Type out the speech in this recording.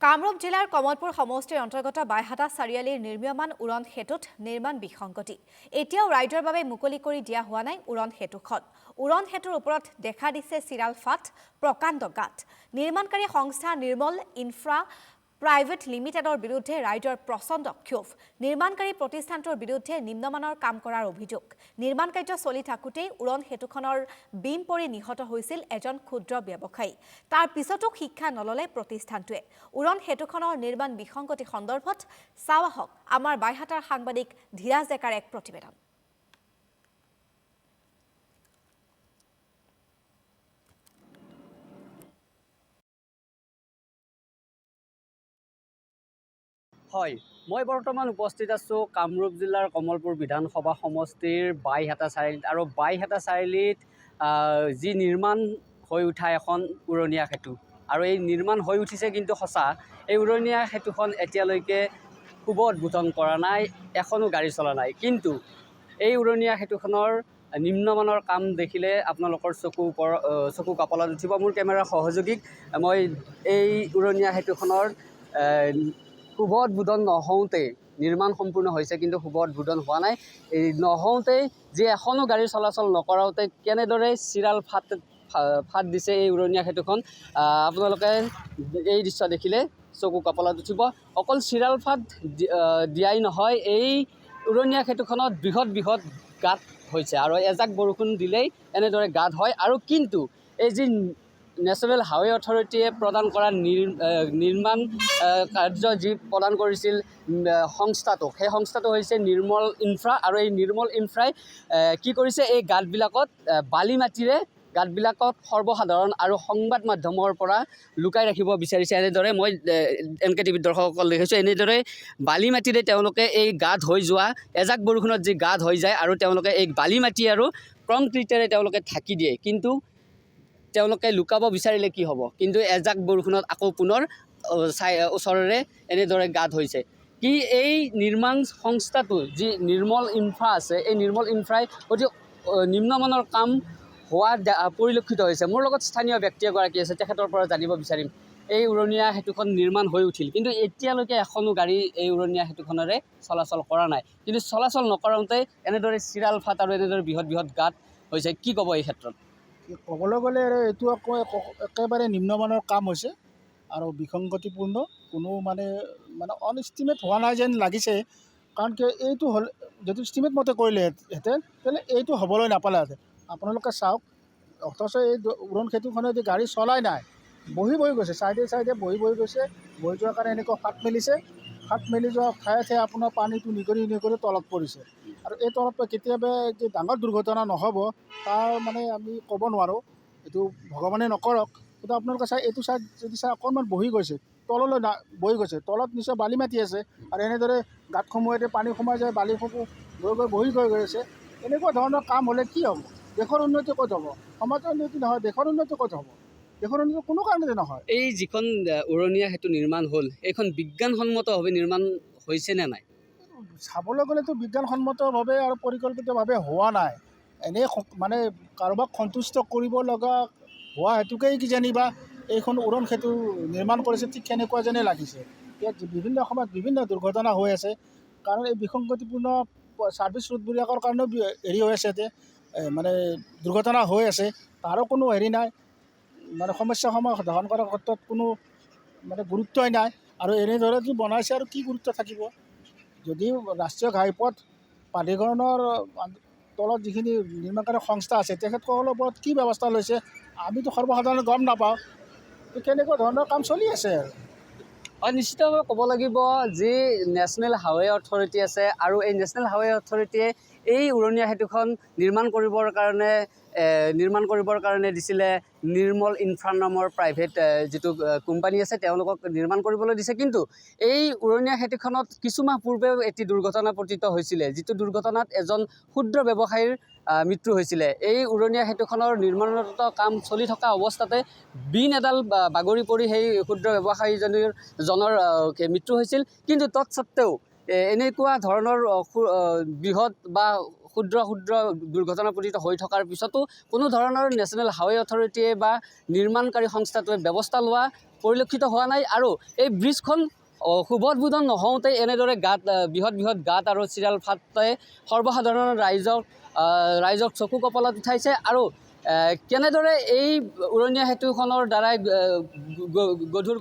কামৰূপ জিলাৰ কমলপুৰ সমষ্টিৰ অন্তৰ্গত বাইহাটা চাৰিআলিৰ নিৰ্মীয়মান উৰণ সেতুত নিৰ্মাণ বিসংগতি। এতিয়াও ৰাইজৰ বাবে মুকলি কৰি দিয়া হোৱা নাই উৰণ সেতুখন। উৰণ সেতুৰ ওপৰত দেখা দিছে চিৰাল ফাট, প্ৰকাণ্ড গাঁত। নিৰ্মাণকাৰী সংস্থা নিৰ্মল ইনফ্ৰা প্ৰাইভেট লিমিটেডৰ বিৰুদ্ধে ৰাইজৰ প্ৰচণ্ড ক্ষোভ। নিৰ্মাণকাৰী প্ৰতিষ্ঠানটোৰ বিৰুদ্ধে নিম্নমানৰ কাম কৰাৰ অভিযোগ। নিৰ্মাণ কাৰ্য চলি থাকোঁতেই উৰণ সেতুখনৰ বিম পৰি নিহত হৈছিল এজন ক্ষুদ্ৰ ব্যৱসায়ী। তাৰ পিছতো শিক্ষা নললে প্ৰতিষ্ঠানটোৱে। উৰণ সেতুখনৰ নিৰ্মাণ বিসংগতি সন্দৰ্ভত চাওঁ আহক আমাৰ বাইহাটাৰ সাংবাদিক ধীৰাজ ডেকাৰ এক প্ৰতিবেদন। হয়, মই বৰ্তমান উপস্থিত আছোঁ কামৰূপ জিলাৰ কমলপুৰ বিধানসভা সমষ্টিৰ বাইহাটা চাৰিআলিত। আৰু বাইহাটা চাৰিআলিত যি নিৰ্মাণ হৈ উঠা এখন উৰণীয়া সেতু, আৰু এই নিৰ্মাণ হৈ উঠিছে কিন্তু সঁচা। এই উৰণীয়া সেতুখন এতিয়ালৈকে শুভ উদ্বোধন কৰা নাই, এখনো গাড়ী চলা নাই। কিন্তু এই উৰণীয়া সেতুখনৰ নিম্নমানৰ কাম দেখিলে আপোনালোকৰ চকু কপালত উঠিব। মোৰ কেমেৰাৰ সহযোগীক মই এই উৰণীয়া সেতুখনৰ শুভ উদ্বোধন নহওঁতেই, নিৰ্মাণ সম্পূৰ্ণ হৈছে কিন্তু শুভ উদ্বোধন হোৱা নাই, এই নহওঁতেই যি এখনো গাড়ী চলাচল নকৰাওঁতে কেনেদৰে চিৰাল ফাট দিছে এই উৰণীয়া সেতুখন, আপোনালোকে এই দৃশ্য দেখিলে চকু কপালত উঠিব। অকল চিৰাল ফাট দিয়াই নহয়, এই উৰণীয়া সেতুখনত বৃহৎ বৃহৎ গাঁত হৈছে, আৰু এজাক বৰষুণ দিলেই এনেদৰে গাঁত হয়। আৰু কিন্তু এই যি নেশ্যনেল হাইৱে অথৰিটিয়ে প্ৰদান কৰা নিৰ্মাণ কাৰ্য যি প্ৰদান কৰিছিল সংস্থাটোক, সেই সংস্থাটো হৈছে নিৰ্মল ইনফ্ৰা। আৰু এই নিৰ্মল ইনফ্ৰাই কি কৰিছে, এই গাঁতবিলাকত বালি মাটিৰে গাঁতবিলাকত সৰ্বসাধাৰণ আৰু সংবাদ মাধ্যমৰ পৰা লুকাই ৰাখিব বিচাৰিছে। এনেদৰে মই NKTV দৰ্শকসকল দেখিছোঁ, এনেদৰে বালি মাটিৰে তেওঁলোকে এই গাঁত হৈ যোৱা, এজাক বৰষুণত যি গাঁত হৈ যায় আৰু তেওঁলোকে এই বালি মাটি আৰু কংক্ৰিটেৰে তেওঁলোকে ঢাকি দিয়ে। কিন্তু তেওঁলোকে লুকাব বিচাৰিলে কি হ'ব, কিন্তু এজাক বৰষুণত আকৌ পুনৰ ওচৰৰে এনেদৰে গাঁত হৈছে। কি এই নিৰ্মাণ সংস্থাটো যি নিৰ্মল ইনফ্ৰা আছে, এই নিৰ্মল ইনফ্ৰাই অতি নিম্নমানৰ কাম হোৱা পৰিলক্ষিত হৈছে। মোৰ লগত স্থানীয় ব্যক্তি এগৰাকী আছে, তেখেতৰ পৰা জানিব বিচাৰিম। এই উৰণীয়া সেতুখন নিৰ্মাণ হৈ উঠিল, কিন্তু এতিয়ালৈকে এখনো গাড়ী এই উৰণীয়া সেতুখনেৰে চলাচল কৰা নাই। কিন্তু চলাচল নকৰাওঁতে এনেদৰে চিৰাল ফাট আৰু এনেদৰে বৃহৎ বৃহৎ গাঁত হৈছে। কি ক'ব এই ক্ষেত্ৰত? ক'বলৈ গ'লে এইটো আকৌ একেবাৰে নিম্নমানৰ কাম হৈছে আৰু বিসংগতিপূৰ্ণ, কোনো মানে অনএষ্টিমেট হোৱা নাই যেন লাগিছে। কাৰণ কি এইটো হ'ল, যদি ইষ্টিমেট মতে কৰিলেহেঁতেন তেতিয়াহ'লে এইটো হ'বলৈ নাপালেহেঁতেন। আপোনালোকে চাওক, অথচ এই উৰণ সেতুখনে যদি গাড়ী চলাই নাই, বহি গৈছে, চাইডে বহি গৈছে। বহি যোৱাৰ কাৰণে এনেকুৱা ফাট মেলিছে, ফাট মেলি যোৱা ঠায়ে ঠায়ে আপোনাৰ পানীটো নিগৰি তলত পৰিছে। আৰু এই তলত কেতিয়াবা যে ডাঙৰ দুৰ্ঘটনা নহ'ব তাৰ আমি ক'ব নোৱাৰোঁ, এইটো ভগৱানে নকৰক। কিন্তু আপোনালোকে এইটো চাইড যদি অকণমান বহি গৈছে, তললৈ বহি গৈছে, তলত নিশ্চয় বালি মাটি আছে, আৰু এনেদৰে গাঁতসমূহতে পানী সোমাই যায়, বালিসমূহ বহি গৈছে। এনেকুৱা ধৰণৰ কাম হ'লে কি হ'ব? দেশৰ উন্নতি ক'ত হ'ব? সমাজৰ উন্নতি নহয়, দেশৰ উন্নতি ক'ত হ'ব? দেশৰ উন্নতি কোনো কাৰণতে নহয়। এই যিখন উৰণীয়া সেতু নিৰ্মাণ হ'ল, এইখন বিজ্ঞানসন্মতভাৱে নিৰ্মাণ হৈছে নে নাই? চাবলৈ গ'লেতো বিজ্ঞানসন্মতভাৱে আৰু পৰিকল্পিতভাৱে হোৱা নাই। এনেই কাৰোবাক সন্তুষ্ট কৰিব লগা হোৱা হেতুকেই কিজানি বা এইখন উৰণ সেতু নিৰ্মাণ কৰিছে, ঠিক সেনেকুৱা যেনেই লাগিছে। ইয়াত বিভিন্ন সময়ত বিভিন্ন দুৰ্ঘটনা হৈ আছে, কাৰণ এই বিসংগতিপূৰ্ণ ছাৰ্ভিচ ৰোডবিলাকৰ কাৰণেও হৈ আছে, দুৰ্ঘটনা হৈ আছে। তাৰো কোনো নাই, সমস্যা সমাধান কৰাৰ ক্ষেত্ৰত কোনো গুৰুত্বই নাই। আৰু এনেদৰে যি বনাইছে আৰু কি গুৰুত্ব থাকিব? যদি ৰাষ্ট্ৰীয় ঘাইপথ প্ৰাধিকৰণৰ তলত যিখিনি নিৰ্মাণকাৰী সংস্থা আছে, তেখেতসকলৰ ওপৰত কি ব্যৱস্থা লৈছে আমিতো সৰ্বসাধাৰণে গম নাপাওঁ। কেনেকুৱা ধৰণৰ কাম চলি আছে আৰু নিশ্চিতভাৱে ক'ব লাগিব যি নেশ্যনেল হাইৱে অথৰিটি আছে, আৰু এই নেশ্যনেল হাইৱে অথৰিটিয়ে এই উৰণীয়া সেতুখন নিৰ্মাণ কৰিবৰ কাৰণে দিছিলে নিৰ্মল ইনফ্ৰা নামৰ প্ৰাইভেট যিটো কোম্পানী আছে, তেওঁলোকক নিৰ্মাণ কৰিবলৈ দিছে। কিন্তু এই উৰণীয়া সেতুখনত কিছুমাহ পূৰ্বেও এটি দুৰ্ঘটনা পতিত হৈছিলে, যিটো দুৰ্ঘটনাত এজন ক্ষুদ্ৰ ব্যৱসায়ীৰ মৃত্যু হৈছিলে। এই উৰণীয়া সেতুখনৰ নিৰ্মাণৰত কাম চলি থকা অৱস্থাতে বিন এডাল বাগৰি পৰি সেই ক্ষুদ্ৰ ব্যৱসায়ীজনৰ মৃত্যু হৈছিল। কিন্তু তৎসত্ত্বেও এনেকুৱা ধৰণৰ বৃহৎ বা ক্ষুদ্ৰ ক্ষুদ্ৰ দুৰ্ঘটনাপীড়িত হৈ থকাৰ পিছতো কোনো ধৰণৰ নেশ্যনেল হাইৱে অথৰিটিয়ে বা নিৰ্মাণকাৰী সংস্থাটোৱে ব্যৱস্থা লোৱা পৰিলক্ষিত হোৱা নাই। আৰু এই ব্ৰিজখন শুভ উদ্বোধন নহওঁতে এনেদৰে বৃহৎ বৃহৎ গাঁত আৰু চিৰাল ফাটে সৰ্বসাধাৰণ ৰাইজক চকু কপলাত উঠাইছে। আৰু কেনেদৰে এই উৰণীয়া সেতুখনৰ দ্বাৰাই গধুৰ